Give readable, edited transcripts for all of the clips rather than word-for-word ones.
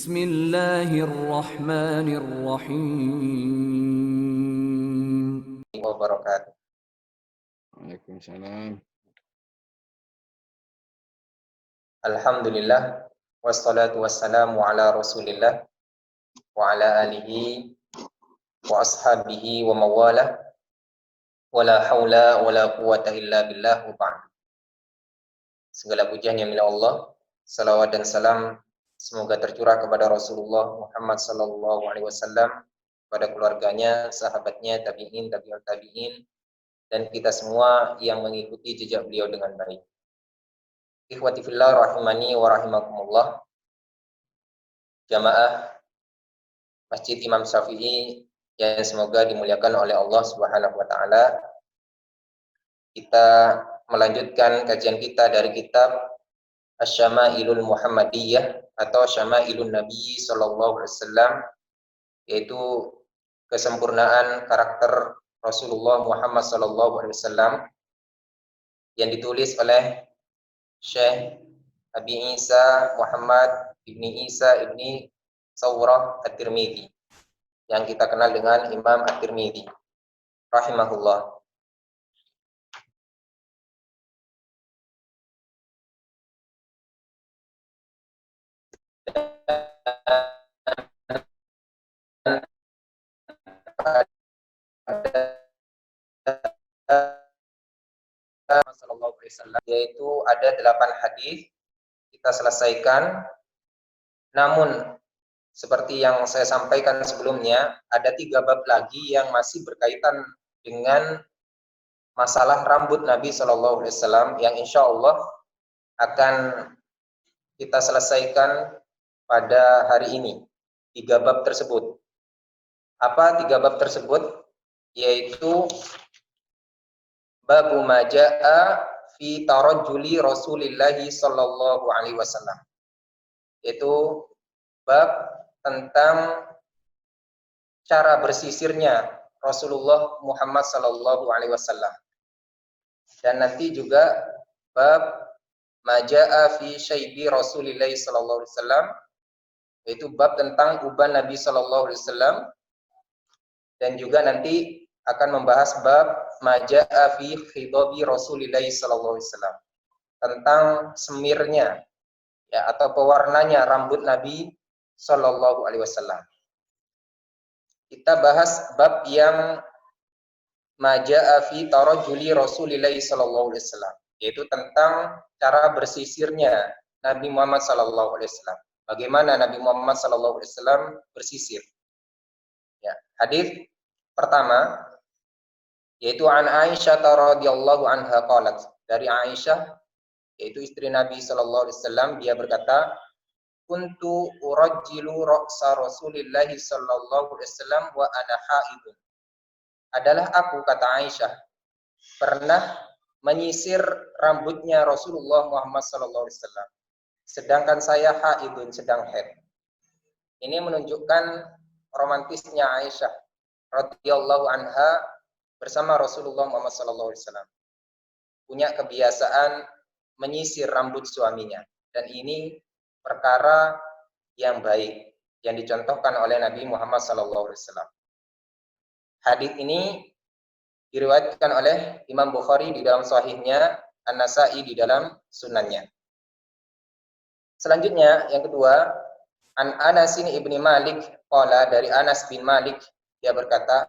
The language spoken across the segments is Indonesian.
Bismillahirrahmanirrahim. Wabarakatuh. Waalaikumsalam. Alhamdulillah wassalatu wassalamu ala Rasulillah wa ala alihi wa ashabihi wa mawalah wala haula wala quwata illa billah wa ba'd. Segala pujian yang milik Allah, salawat dan salam semoga tercurah kepada Rasulullah Muhammad sallallahu alaihi wasallam, pada keluarganya, sahabatnya, tabi'in, tabi'ut tabi'in, dan kita semua yang mengikuti jejak beliau dengan baik. Ikhwati fillah rahimani wa rahimakumullah. Jamaah Masjid Imam Syafi'i yang semoga dimuliakan oleh Allah Subhanahu wa taala. Kita melanjutkan kajian kita dari kitab Asy-Syama'ilul Muhammadiyah atau Syama'ilun Nabi sallallahu alaihi wasallam, yaitu kesempurnaan karakter Rasulullah Muhammad sallallahu alaihi wasallam, yang ditulis oleh Syekh Abi Isa Muhammad ibni Isa ibni Sawrah At-Tirmidzi, yang kita kenal dengan Imam At-Tirmidzi rahimahullah. Sallallahu alaihi wasallam, yaitu ada 8 hadis kita selesaikan. Namun seperti yang saya sampaikan sebelumnya, ada 3 bab lagi yang masih berkaitan dengan masalah rambut Nabi Sallallahu Alaihi Wasallam, yang insya Allah akan kita selesaikan pada hari ini. 3 bab tersebut. Apa 3 bab tersebut? Yaitu Babu Maja'a fi tarajjuli Rasulillahi Sallallahu Alaihi Wasallam, yaitu bab tentang cara bersisirnya Rasulullah Muhammad Sallallahu Alaihi Wasallam. Dan nanti juga bab Maja'a fi syaibi Rasulillahi Sallallahu Alaihi Wasallam, yaitu bab tentang uban Nabi Sallallahu Alaihi Wasallam. Dan juga nanti akan membahas bab Maja'a fi khidabi Rasulillahi Sallallahu Alaihi Wasallam, tentang semirnya ya atau pewarnanya rambut Nabi Sallallahu Alaihi Wasallam. Kita bahas bab yang Maja'a fi tarajjuli Rasulillahi Sallallahu Alaihi Wasallam, yaitu tentang cara bersisirnya Nabi Muhammad Sallallahu Alaihi Wasallam. Bagaimana Nabi Muhammad Sallallahu Alaihi Wasallam bersisir? Ya, hadis pertama yaitu an Aisyah radhiyallahu anha qalat, dari Aisyah yaitu istri Nabi Sallallahu Alaihi Wasallam, dia berkata, kuntu urajjilu ra'sa Rasulillah Sallallahu Alaihi Wasallam wa ana haidun. Adalah aku, kata Aisyah, pernah menyisir rambutnya Rasulullah Muhammad Sallallahu Alaihi Wasallam, sedangkan saya haidun, sedang haid. Ini menunjukkan romantisnya Aisyah radhiyallahu anha bersama Rasulullah Muhammad Sallallahu Alaihi Wasallam. Punya kebiasaan menyisir rambut suaminya, dan ini perkara yang baik yang dicontohkan oleh Nabi Muhammad Sallallahu Alaihi Wasallam. Hadis ini diriwayatkan oleh Imam Bukhari di dalam Sahihnya, An-Nasa'i di dalam Sunannya. Selanjutnya yang kedua, an Anas ibni Malik qala, dari Anas bin Malik, dia berkata,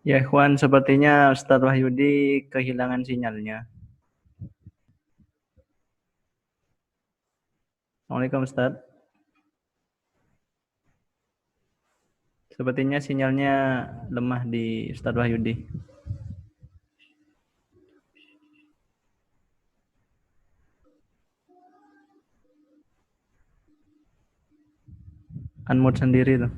Ya, Ikhwan, sepertinya Ustadz Wahyudi kehilangan sinyalnya. Assalamualaikum Ustadz. Sepertinya sinyalnya lemah di Ustadz Wahyudi. Unmute sendiri tuh.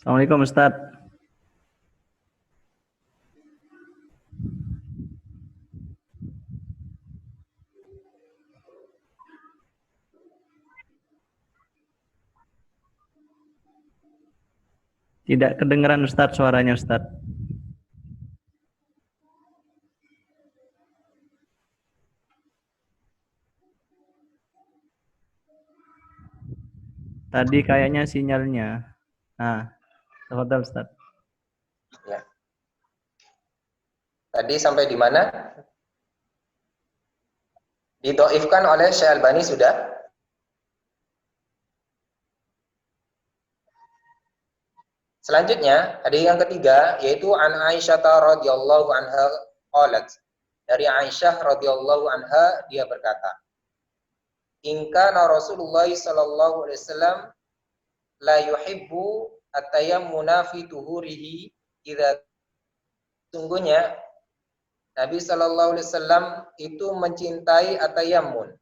Assalamualaikum Ustadz. Tidak kedengeran Ustadz, suaranya Ustadz. Tadi kayaknya sinyalnya. Nah, tafadhal Ustadz. Ya. Tadi sampai di mana? Didoifkan oleh Syekh Albani sudah. Selanjutnya, hadis yang ketiga yaitu an Aisyah radhiyallahu anha qalat. Dari Aisyah radhiyallahu anha dia berkata, "In kana Rasulullah sallallahu alaihi wasallam la yuhibbu at-tayammuna fi tuhurihi idza." Sungguhnya Nabi sallallahu alaihi wasallam itu mencintai at-tayammun,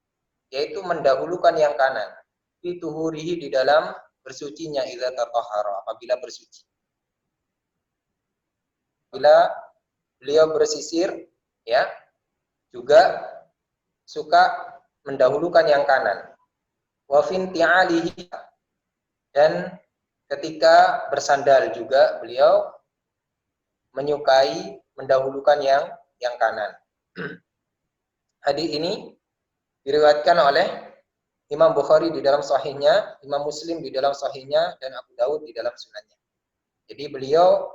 yaitu mendahulukan yang kanan, fi tuhurihi di dalam bersucinya idza tatahhara, apabila bersuci. Bila beliau bersisir, ya, juga suka mendahulukan yang kanan. Wa finti'alihi, dan ketika bersandal juga beliau menyukai mendahulukan yang kanan. Hadis ini diriwayatkan oleh Imam Bukhari di dalam sahihnya, Imam Muslim di dalam sahihnya, dan Abu Daud di dalam sunannya. Jadi beliau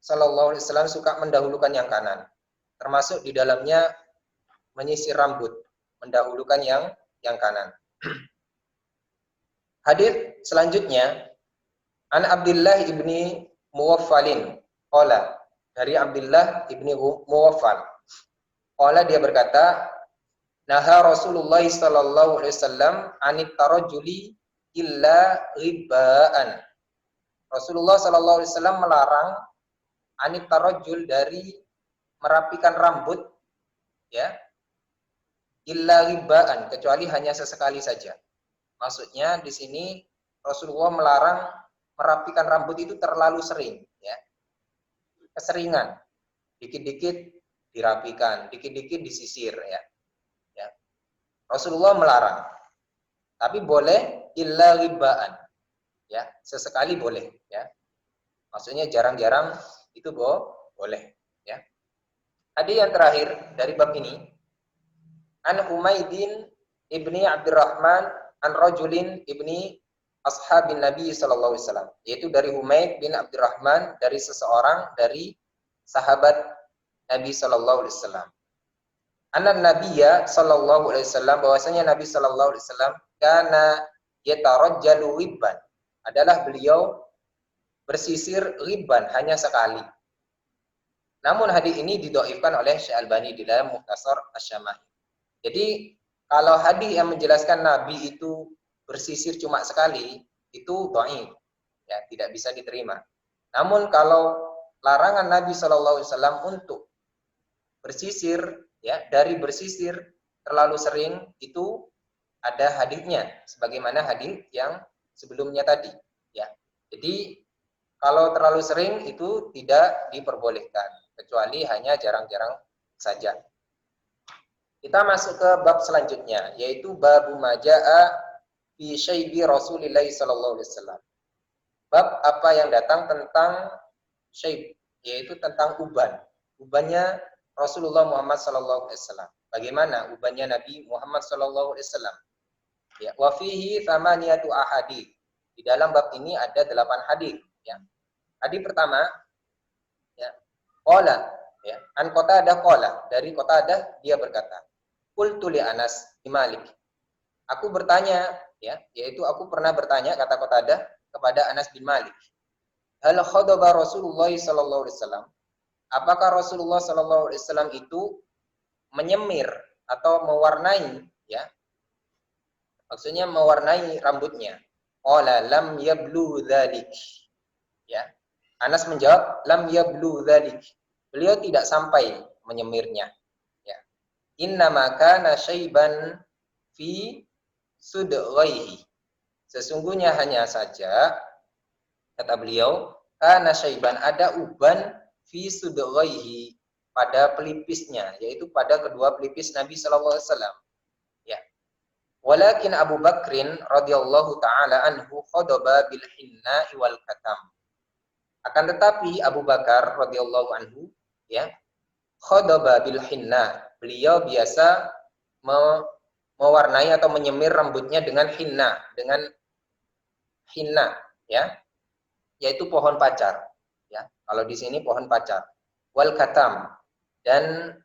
Sallallahu Alaihi Wasallam suka mendahulukan yang kanan, termasuk di dalamnya menyisir rambut, mendahulukan yang kanan. Hadis selanjutnya, an Abdullah ibni Muwaffalin, qala, dari Abdullah ibni Muwaffal, qala dia berkata, naha Rasulullah sallallahu alaihi wasallam anit tarajuli illa ribbaan. Rasulullah sallallahu alaihi wasallam melarang anit tarajul, dari merapikan rambut, ya, illa ribbaan, kecuali hanya sesekali saja. Maksudnya di sini Rasulullah melarang merapikan rambut itu terlalu sering, ya. Keseringan, dikit-dikit dirapikan, dikit-dikit disisir, ya. Ya. Rasulullah melarang. Tapi boleh illa ribbaan. Ya, sesekali boleh, ya. Maksudnya jarang-jarang itu boleh, ya. Hadis yang terakhir dari bab ini, an Humaydin ibni Abdurrahman an rajulin ibni ashabin Nabi sallallahu alaihi wasallam, yaitu dari Humaid bin Abdurrahman, dari seseorang dari sahabat Nabi sallallahu alaihi wasallam. Anna Nabiyya sallallahu alaihi wasallam, bahwasanya Nabi sallallahu alaihi wasallam kana yatarajjalu ribban, adalah beliau bersisir ribban hanya sekali. Namun hadis ini didhaifkan oleh Syekh Albani di dalam Mukhtasar Asy-Syama'il. Jadi kalau hadis yang menjelaskan Nabi itu bersisir cuma sekali, itu dhaif, ya, tidak bisa diterima. Namun kalau larangan Nabi sallallahu alaihi wasallam untuk bersisir, ya, dari bersisir terlalu sering, itu ada hadisnya sebagaimana hadis yang sebelumnya tadi, ya. Jadi kalau terlalu sering itu tidak diperbolehkan, kecuali hanya jarang-jarang saja. Kita masuk ke bab selanjutnya, yaitu bab majaa fi syaibi Rasulillah sallallahu alaihi wasallam. Bab apa yang datang tentang syaib, yaitu tentang uban. Ubannya Rasulullah Muhammad sallallahu alaihi wasallam. Bagaimana ubannya Nabi Muhammad sallallahu alaihi wasallam? Ya, wa fihi thamaniyatu ahadits. Di dalam bab ini ada 8 hadis, ya. Hadis pertama, ya, qala, ya, an Qatadah qala, dari Qatadah dia berkata, qultu li Anas bin Malik. Aku bertanya, ya, yaitu aku pernah bertanya, kata Qatadah, kepada Anas bin Malik, hal khadaba Rasulullah sallallahu alaihi wasallam? Apakah Rasulullah sallallahu alaihi wasallam itu menyemir atau mewarnai, ya? Maksudnya mewarnai rambutnya. Qala lam yablu dzalik. Ya. Anas menjawab, lam yablu dzalik. Beliau tidak sampai menyemirnya. Ya. Innama kana syaiban fi sudghaihi. Sesungguhnya hanya saja, kata beliau, kana syaiban, ada uban fi sudghaihi, pada pelipisnya, yaitu pada kedua pelipis Nabi sallallahu alaihi wasallam. Ya. Walakin Abu Bakrin radhiyallahu taala anhu khadaba bil hinna wal katam. Akan tetapi Abu Bakar radhiyallahu anhu, ya, khadaba bil hinna, beliau biasa mewarnai atau menyemir rambutnya dengan hinna, ya, yaitu pohon pacar, ya. Kalau di sini pohon pacar. Wal katam, dan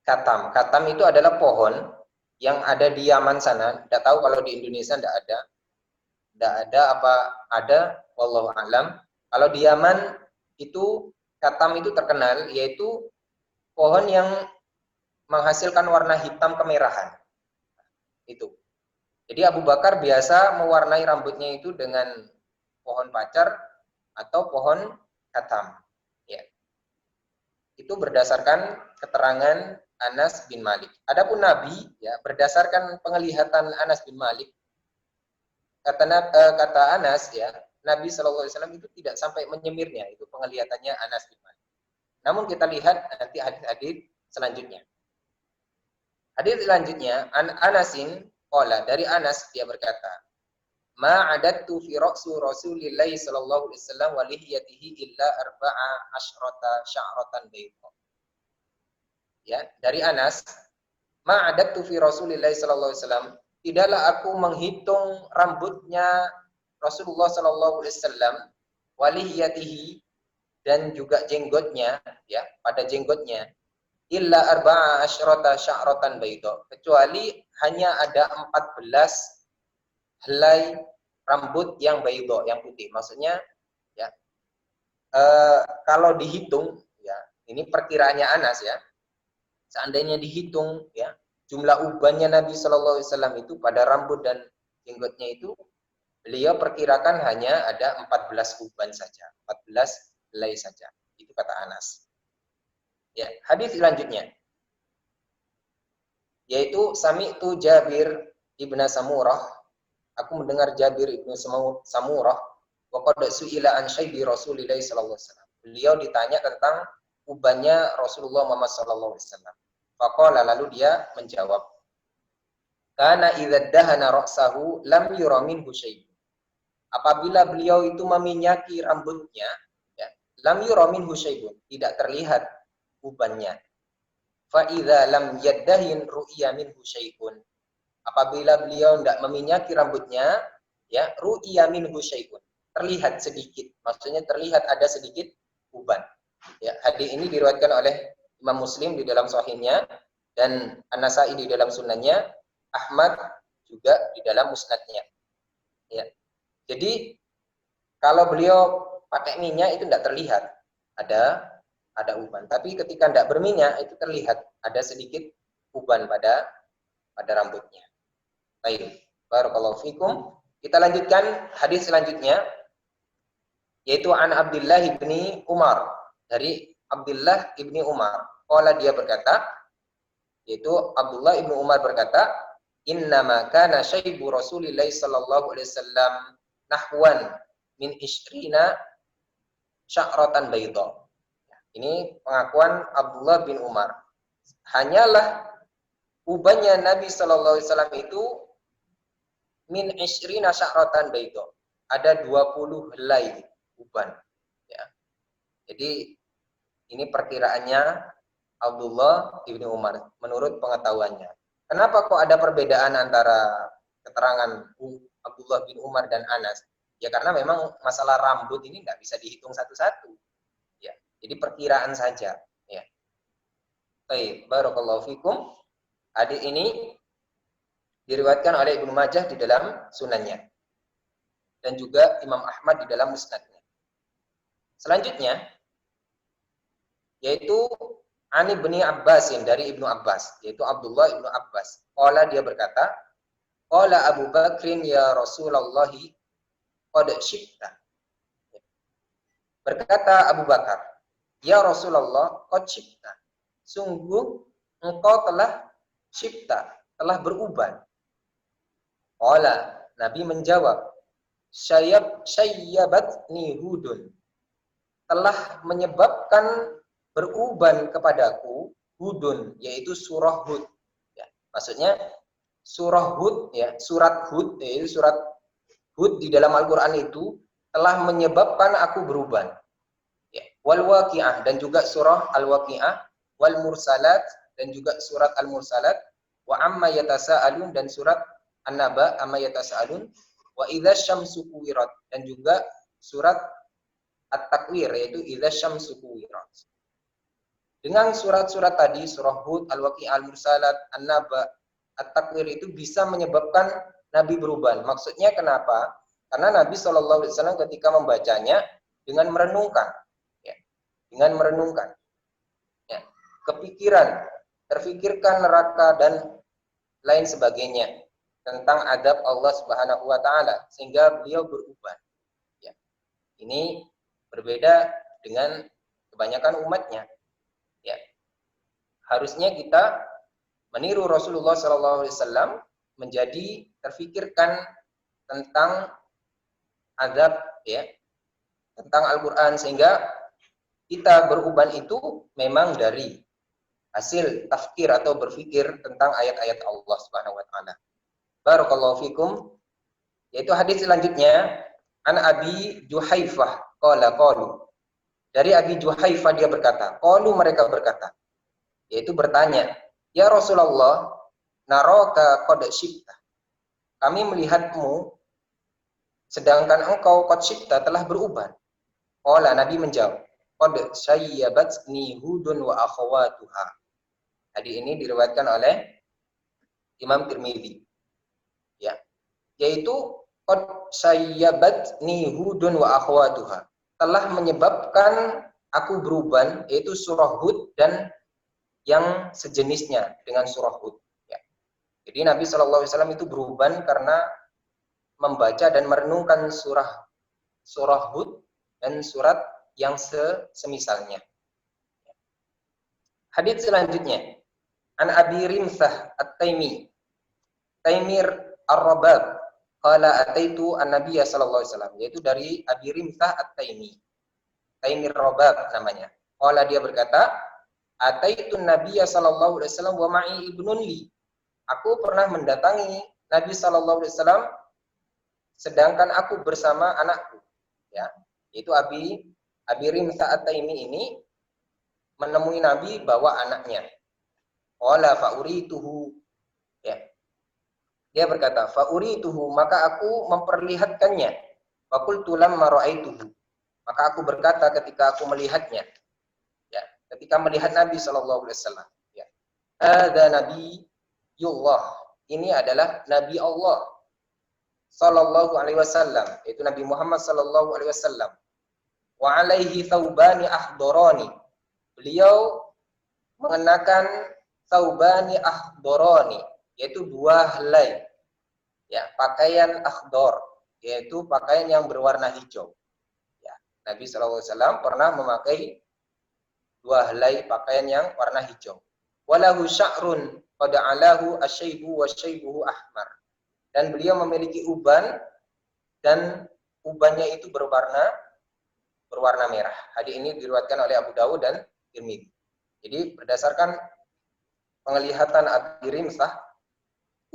katam. Katam itu adalah pohon yang ada di Yaman sana. Tidak tahu kalau di Indonesia tidak ada. Tidak ada apa ada, wallahu alam. Kalau di Yaman itu katam itu terkenal, yaitu pohon yang menghasilkan warna hitam kemerahan. Itu. Jadi Abu Bakar biasa mewarnai rambutnya itu dengan pohon pacar atau pohon katam. Ya. Itu berdasarkan keterangan Anas bin Malik. Adapun Nabi, ya, berdasarkan penglihatan Anas bin Malik, kata Anas, ya, Nabi Shallallahu Alaihi Wasallam itu tidak sampai menyemirnya. Itu penglihatannya Anas bin Malik. Namun kita lihat nanti hadis selanjutnya. Hadis selanjutnya, Anasin qala, dari Anas dia berkata, ma adattu fi Rasulillahi sallallahu alaihi wasallam wa lihiyatihi illa arba'a asyrata sya'ratan bayda. Ya, dari Anas, ma adattu fi Rasulillahi sallallahu alaihi wasallam, tidaklah aku menghitung rambutnya Rasulullah sallallahu alaihi wasallam, wa lihiyatihi, dan juga jenggotnya, ya, pada jenggotnya, illa arba'a asyrata sya'ratan bayda, kecuali hanya ada 14 helai rambut yang baydo, yang putih. Maksudnya, ya, kalau dihitung, ya, ini perkiraannya Anas, ya, seandainya dihitung, ya, jumlah ubannya Nabi Shallallahu Alaihi Wasallam itu pada rambut dan jenggotnya itu, beliau perkirakan hanya ada 14 uban saja, 14 helai saja. Itu kata Anas. Ya, hadis selanjutnya, yaitu Sami'tu Jabir ibn Samurah, aku mendengar Jabir ibn Samurah, wa qad su'ila an syaibi Rasulillah sallallahu alaihi wasallam. Beliau ditanya tentang ubannya Rasulullah Muhammad sallallahu alaihi wasallam. Faqala, lalu dia menjawab, kana idza dahana ra'sahu lam yura minhu syai'un. Apabila beliau itu meminyaki rambutnya, ya, lam yura minhu syai'un, tidak terlihat ubannya. Fa idza lam yaddahin ru'ya minhu syai'un. Apabila beliau tidak meminyaki rambutnya, ya, ru'ya minhu syai'un, terlihat sedikit, maksudnya terlihat ada sedikit uban. Ya, hadis ini diriwayatkan oleh Imam Muslim di dalam sahihnya, dan An-Nasa'i di dalam sunannya, Ahmad juga di dalam musnadnya. Ya. Jadi kalau beliau pakai minyak itu tidak terlihat ada uban, tapi ketika tidak berminyak itu terlihat ada sedikit uban pada rambutnya. Baik, barakallahu fikum. Kita lanjutkan hadis selanjutnya, yaitu an Abdullah bin Umar, dari Abdullah bin Umar. Qala, dia berkata, yaitu Abdullah bin Umar berkata, innama kana syaibu Rasulillah sallallahu alaihi wasallam nahwan min ishrina sya'ratan bayda. Ini pengakuan Abdullah bin Umar. Hanyalah ubannya Nabi sallallahu alaihi wasallam itu min ishrina sya'ratan bayda, ada 20 helai uban, ya. Jadi ini perkiraannya Abdullah bin Umar menurut pengetahuannya. Kenapa kok ada perbedaan antara keterangan Abdullah bin Umar dan Anas? Ya karena memang masalah rambut ini nggak bisa dihitung satu-satu, ya. Jadi perkiraan saja, ya. Baik, barakallahu fikum. Hadis ini diriwayatkan oleh Ibnu Majah di dalam sunannya. dan juga Imam Ahmad di dalam musnadnya. Selanjutnya yaitu Ani bin Abbasin, dari Ibnu Abbas, yaitu Abdullah Ibnu Abbas. Qala, dia berkata, qala Abu Bakrin ya Rasulullah qad syibta. Berkata Abu Bakar, ya Rasulullah qad syibta. Sungguh engkau telah syibta, telah beruban. Qala, Nabi menjawab, syayyabatni Hudun. Telah menyebabkan beruban kepadaku Hudun, yaitu surah Hud. Ya, maksudnya surah Hud, ya, surat Hud, yaitu surat Hud di dalam Al-Quran itu telah menyebabkan aku beruban. Ya, wal waqi'ah, dan juga surah Al-Waqi'ah, wal mursalat, dan juga surat Al-Mursalat, wa amma yatasa'alun, dan surat An-Naba, amma yatasa'alun, wa idza syamsu kuwirat, dan juga surat At-Takwir, yaitu idza syamsu kuwirat. Dengan surat-surat tadi, surah Hud, Al-Waqi'ah, Al-Mursalat, An-Naba, At-Takwir, itu bisa menyebabkan Nabi beruban. Maksudnya kenapa? Karena Nabi SAW ketika membacanya dengan merenungkan, ya, dengan merenungkan, ya, kepikiran, terfikirkan neraka dan lain sebagainya tentang adab Allah Subhanahu wa taala, sehingga beliau beruban. Ya. Ini berbeda dengan kebanyakan umatnya. Ya. Harusnya kita meniru Rasulullah SAW, menjadi terfikirkan tentang adab, ya, tentang Al-Quran, sehingga kita beruban itu memang dari hasil tafkir atau berfikir tentang ayat-ayat Allah Subhanahu wa taala. Barakallahu fikum. Yaitu hadis selanjutnya, an Abi Juhaifah qala qalu. Dari Abi Juhaifah dia berkata, qalu, mereka berkata, yaitu bertanya, ya Rasulullah, naraka qad syibta. Kami melihatmu sedangkan engkau qad syibta, telah beruban. Qala, Nabi menjawab, qad syayyabatni Hudun wa akhawatuha. Hadis ini diriwayatkan oleh Imam Tirmidzi. Ya. Yaitu qad syayyabatni Hudun wa akhawatuha. Telah menyebabkan aku beruban, yaitu surah Hud dan yang sejenisnya dengan surah Hud. Ya. Jadi Nabi SAW itu beruban karena membaca dan merenungkan surah Hud dan surat yang semisalnya. Hadits selanjutnya, an Abi Rimsah At-Taimi, Taimir Ar-Rabab, qala ataitu an-Nabiy sallallahu alaihi wasallam, yaitu dari Abi Rimsah At-Taimi, Taimir Rabab namanya. Qala, dia berkata, ataitu an-Nabiy sallallahu alaihi wasallam wa ma'i ibnun li. Aku pernah mendatangi Nabi sallallahu alaihi wasallam sedangkan aku bersama anakku, ya. Yaitu Abi Rimsah At-Taimi ini menemui Nabi bawa anaknya. Qala fa'urituhu, ya. Dia berkata, fa'urituhu, maka aku memperlihatkannya. Wa qultu lamma ra'aituhu, maka aku berkata ketika aku melihatnya, ya, ketika melihat Nabi sallallahu alaihi wasallam, ya. Hadza nabiyullah, ini adalah Nabi Allah sallallahu alaihi wasallam, yaitu Nabi Muhammad sallallahu alaihi wasallam. Wa alaihi thawbani ahdorani, beliau mengenakan thawbani ahdorani, yaitu dua helai, ya, pakaian akhdor, yaitu pakaian yang berwarna hijau. Ya, Nabi SAW pernah memakai dua helai pakaian yang warna hijau. Walahu sya'run qad alahu asyaibu wa syaibuhu ahmar, dan beliau memiliki uban dan ubannya itu berwarna merah. Hadis ini diriwayatkan oleh Abu Dawud dan Tirmidzi. Jadi berdasarkan penglihatan Abi Rimsah,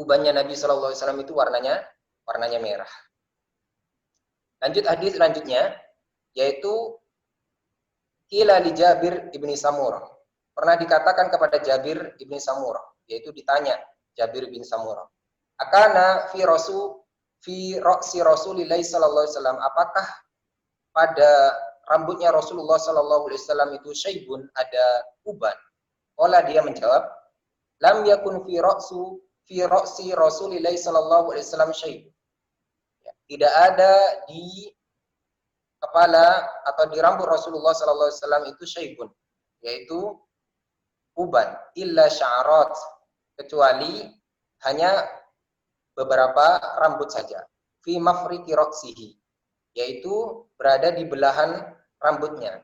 ubannya Nabi sallallahu alaihi wasallam itu warnanya merah. Lanjut hadis selanjutnya, yaitu qila li Jabir ibni Samurah. Pernah dikatakan kepada Jabir ibni Samurah, yaitu ditanya Jabir bin Samurah, akana fi ra'si Rasulillah sallallahu alaihi wasallam, apakah pada rambutnya Rasulullah sallallahu alaihi wasallam itu syaibun, ada uban? Qala, dia menjawab, lam yakun fi ra'si Rasulillah sallallahu alaihi wasallam syaib. Ya. tidak ada di kepala atau di rambut Rasulullah sallallahu alaihi wasallam itu syaibun, yaitu uban, illa sya'arat, kecuali hanya beberapa rambut saja. Fi mafriqi ra'sihi, yaitu berada di belahan rambutnya.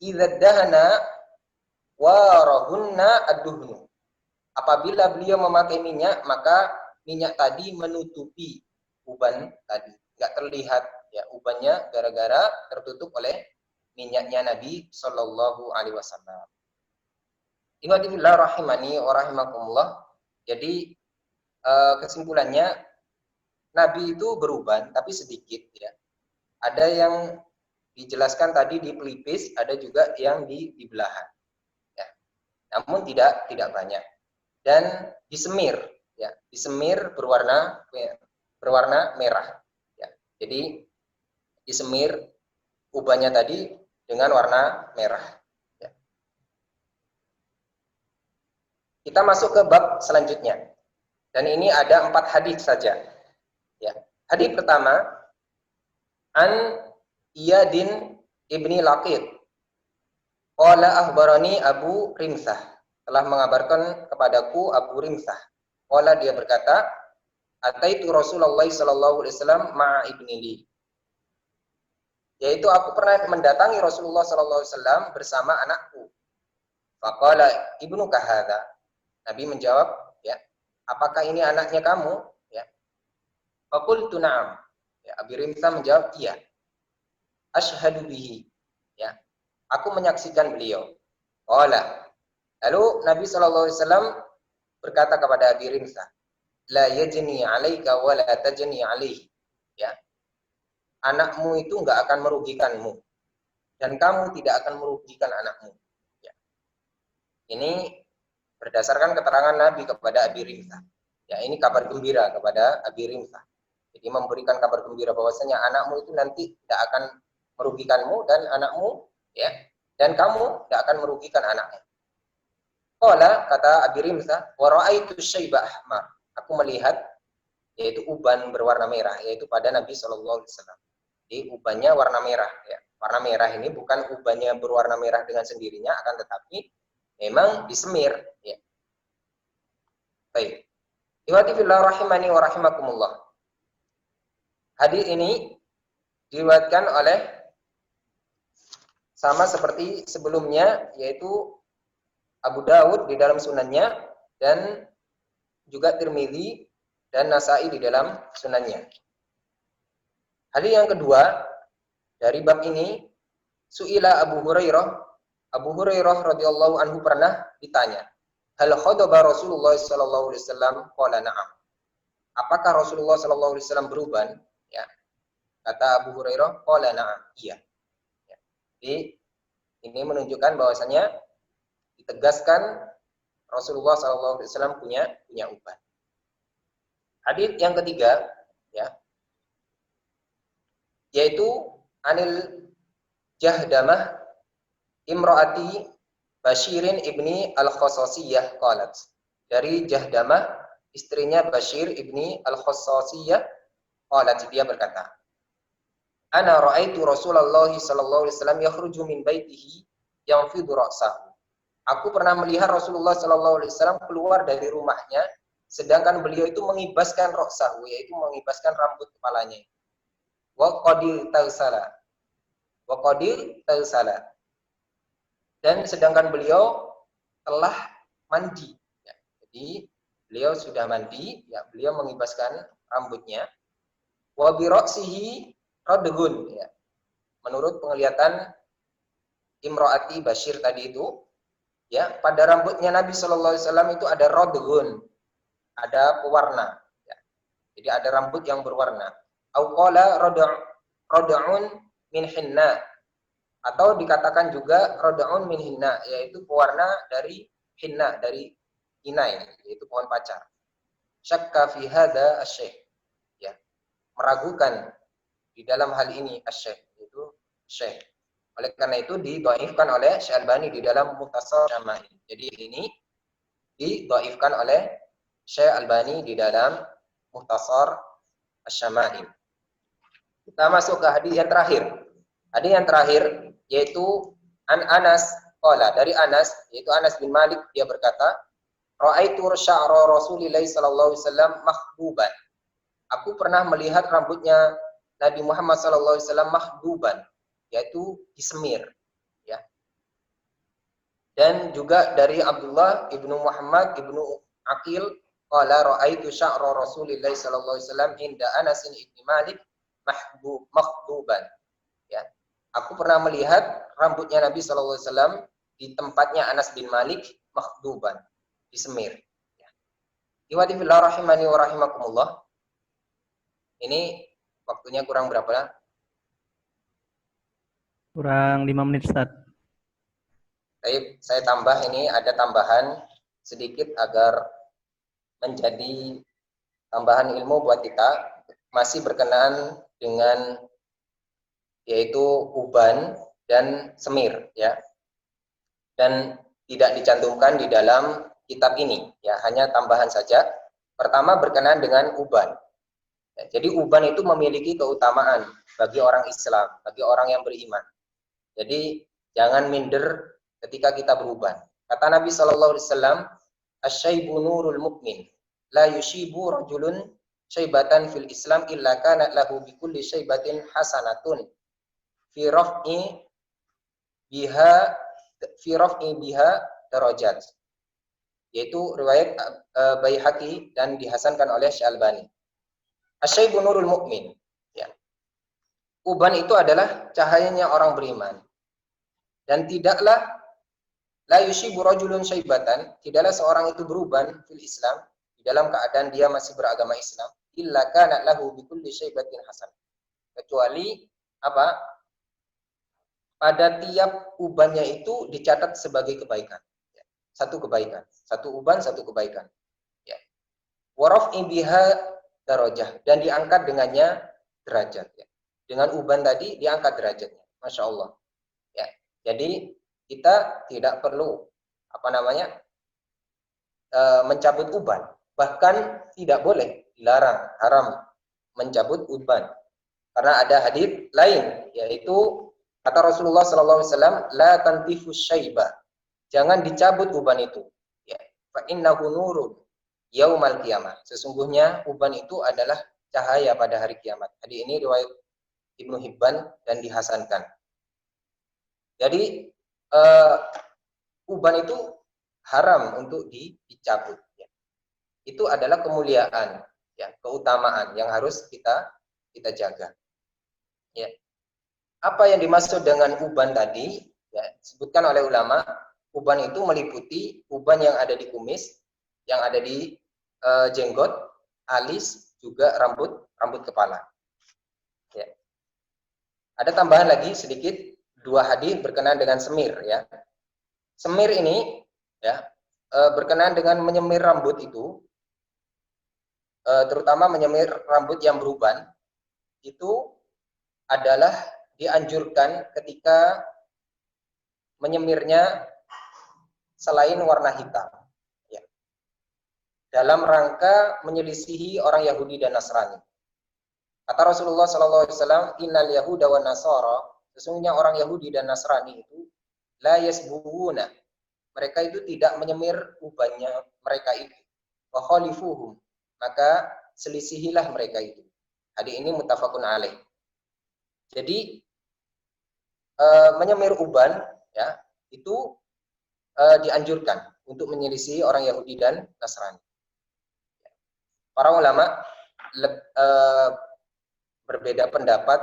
Idza dahana warahunna ad-duhnu. Apabila beliau memakai minyak, maka minyak tadi menutupi uban tadi. Enggak terlihat ya ubannya gara-gara tertutup oleh minyaknya Nabi sallallahu alaihi wasallam. Innallaha rahimani wa rahimakumullah. Jadi kesimpulannya Nabi itu beruban tapi sedikit ya. Ada yang dijelaskan tadi di pelipis, ada juga yang di belahan. Ya. Namun tidak banyak. Dan disemir ya, disemir berwarna merah ya. Jadi disemir ubannya tadi dengan warna merah ya. Kita masuk ke bab selanjutnya. Dan ini ada 4 hadis saja. Ya. Hadis pertama, an Iyadin ibni Laqid. Qala akhbarani Abu Rimsah. Telah mengabarkan kepadaku Abu Rimsah. Qala dia berkata, ataitu Rasulullah sallallahu alaihi wasallam ma'a ibni li. Yaitu aku pernah mendatangi Rasulullah sallallahu alaihi wasallam bersama anakku. Faqala ibnu kahadha. Nabi menjawab, ya, apakah ini anaknya kamu? Ya. Faqultu na'am. Ya, Abi Rimsah menjawab, iya. Asyhadu bihi. Ya. Aku menyaksikan beliau. Qala. Lalu Nabi sallallahu alaihi wasallam berkata kepada Abi Rimsah, la yajni 'alaika wa la tajni 'alaihi. Ya. Anakmu itu enggak akan merugikanmu dan kamu tidak akan merugikan anakmu. Ya. Ini berdasarkan keterangan Nabi kepada Abi Rimsah. Ya, ini kabar gembira kepada Abi Rimsah. Jadi memberikan kabar gembira bahwasanya anakmu itu nanti tidak akan merugikanmu dan anakmu ya, dan kamu tidak akan merugikan anakmu. Qala, kata Abi Rimsah, wa ra'aitu syaiba ahmar. Aku melihat yaitu uban berwarna merah, yaitu pada Nabi sallallahu alaihi wasallam. Jadi ubannya warna merah ya. Warna merah ini bukan ubannya berwarna merah dengan sendirinya, akan tetapi memang disemir ya. Baik. Iwati fillah rahimani wa rahimakumullah. Hadis ini diriwayatkan oleh sama seperti sebelumnya, yaitu Abu Dawud di dalam sunannya dan juga Tirmidzi dan Nasa'i di dalam sunannya. Hadis yang kedua dari bab ini, su'ila Abu Hurairah radhiyallahu anhu pernah ditanya, hal khadaba Rasulullah sallallahu alaihi wasallam? Qala na'am. Apakah Rasulullah sallallahu alaihi wasallam beruban? Ya. Kata Abu Hurairah, qala na'am. Iya. Ya. Jadi ini menunjukkan bahwasanya ditegaskan Rasulullah SAW punya uban. Hadis yang ketiga, ya, yaitu anil Jahdamah imraati Bashirin ibni al-Khasasiyah qalat. Dari Jahdamah, istrinya Bashir ibni al-Khasasiyah qalat, dia berkata, ana ra'aitu Rasulullah sallallahu alaihi wasallam yakhruju min baitihi yanfidu ra'sahu. Aku pernah melihat Rasulullah sallallahu alaihi wasallam keluar dari rumahnya sedangkan beliau itu mengibaskan ra'sahu, yaitu mengibaskan rambut kepalanya. Wa qadir tausala. Dan sedangkan beliau telah mandi. Ya, jadi beliau sudah mandi, ya, beliau mengibaskan rambutnya. Wa bi ra'sihi radgun, ya. Menurut penglihatan imraati Bashir tadi itu, ya, pada rambutnya Nabi sallallahu alaihi wasallam itu ada radgun, ada pewarna, ya. Jadi ada rambut yang berwarna. Au qala rad'un min hinna, atau dikatakan juga rad'un min hinna, yaitu pewarna dari hinna, dari inai, yaitu pohon pacar. Syakka fi hadza asy-syekh, ya. Meragukan di dalam hal ini asy-syekh, itu syekh. Oleh karena itu didhaifkan oleh Syekh Albani di dalam Mukhtasar Syama'il. Jadi ini didhaifkan oleh Syekh Albani di dalam Mukhtasar Syama'il. Kita masuk ke hadis yang terakhir. Hadis yang terakhir yaitu Anas qala, dari Anas, yaitu Anas bin Malik, dia berkata, ra'aitu sya'ra Rasulillah sallallahu alaihi wasallam mahbuban. Aku pernah melihat rambutnya Nabi Muhammad sallallahu alaihi wasallam mahbuban, yaitu disemir, ya. Dan juga dari Abdullah ibnu Muhammad ibnu Aqil qala ra'aitu sya'ra Rasulillah sallallahu alaihi wasallam inda Anas ibn Malik mahbuban, ya. Aku pernah melihat rambutnya Nabi sallallahu alaihi wasallam di tempatnya Anas bin Malik mahbuban, disemir, ya. Iwati fillah rahimani wa rahimakumullah. Ini waktunya kurang berapa? Kurang 5 menit, Ustaz. Saya tambah, ini ada tambahan sedikit agar menjadi tambahan ilmu buat kita, masih berkenaan dengan yaitu uban dan semir, ya. Dan tidak dicantumkan di dalam kitab ini, ya, hanya tambahan saja. Pertama berkenaan dengan uban. Ya, jadi uban itu memiliki keutamaan bagi orang Islam, bagi orang yang beriman. Jadi jangan minder ketika kita beruban. Kata Nabi Shallallahu Alaihi Wasallam, "Asyaibu nurul mukmin, la yushibu rajulun syaibatan fil Islam illa kanat lahu bi kulli syaibatin hasanatun fi raf'i biha darajat." Yaitu riwayat Baihaqi dan dihasankan oleh Syalbani. Asyaibu nurul mukmin, ya. Uban itu adalah cahayanya orang beriman. Dan tidaklah la yushibu rajulun syaibatan, tidaklah seorang itu beruban fil Islam, di dalam keadaan dia masih beragama Islam, illa kana lahu bi kulli syaibatin hasan. Kecuali apa? Pada tiap ubannya itu dicatat sebagai kebaikan. Ya. Satu kebaikan, satu uban, satu kebaikan. Ya. Wa raf'i biha darajah, dan diangkat dengannya derajat, ya. Dengan uban tadi diangkat derajatnya. Masya Allah, ya. Jadi kita tidak perlu mencabut uban, bahkan tidak boleh, dilarang, haram mencabut uban, karena ada hadis lain, yaitu kata Rasulullah SAW, la tantifu syaiba, jangan dicabut uban itu, ya. Fa innahu nurun yaumal qiyamah, sesungguhnya uban itu adalah cahaya pada hari kiamat. Hadis ini riwayat Ibnu Hibban dan dihasankan. Jadi uban itu haram untuk dicabut, ya. Itu adalah kemuliaan, ya, keutamaan yang harus kita jaga, ya. Apa yang dimaksud dengan uban tadi, ya, disebutkan oleh ulama, uban itu meliputi uban yang ada di kumis, yang ada di jenggot, alis, juga rambut kepala, ya. Ada tambahan lagi sedikit, 2 hadis berkenaan dengan semir, ya. Semir ini, ya, berkenaan dengan menyemir rambut itu, terutama menyemir rambut yang beruban, itu adalah dianjurkan ketika menyemirnya selain warna hitam, ya, dalam rangka menyelisihi orang Yahudi dan Nasrani. Kata Rasulullah SAW, innal yahuda wa nasara, sesungguhnya orang Yahudi dan Nasrani itu la yasbuuna, mereka itu tidak menyemir ubannya mereka itu. Wa khalifuhum, maka selisihilah mereka itu. Hadis ini muttafaqun alaih. Jadi menyemir uban, ya, itu dianjurkan untuk menyelisihi orang Yahudi dan Nasrani. Para ulama berbeda pendapat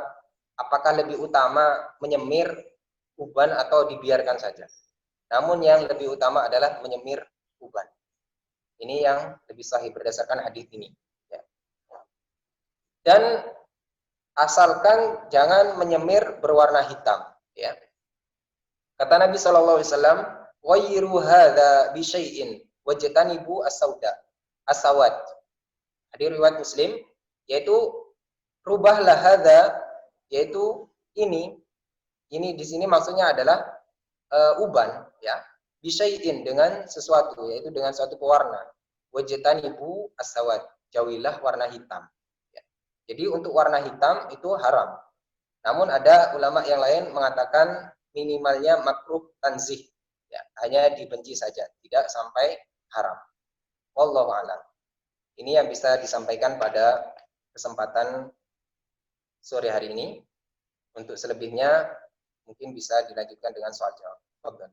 apakah lebih utama menyemir uban atau dibiarkan saja. Namun yang lebih utama adalah menyemir uban. Ini yang lebih sahih berdasarkan hadis ini, ya. Dan asalkan jangan menyemir berwarna hitam, ya. Kata Nabi Shallallahu Alaihi Wasallam, "Wayru hadza bi syai'in wajtanibu as-sawad." Hadis riwayat Muslim, yaitu rubahlah hadza, yaitu ini di sini maksudnya adalah uban, ya, bi syai'in, dengan sesuatu, yaitu dengan suatu pewarna. Wajtanibu as-sawad, jauhilah warna hitam, ya. Jadi untuk warna hitam itu haram. Namun ada ulama yang lain mengatakan minimalnya makruh tanzih, ya, hanya dibenci saja, tidak sampai haram. Wallahu a'lam. Ini yang bisa disampaikan pada kesempatan sore hari ini. Untuk selebihnya mungkin bisa dilanjutkan dengan soal jawab.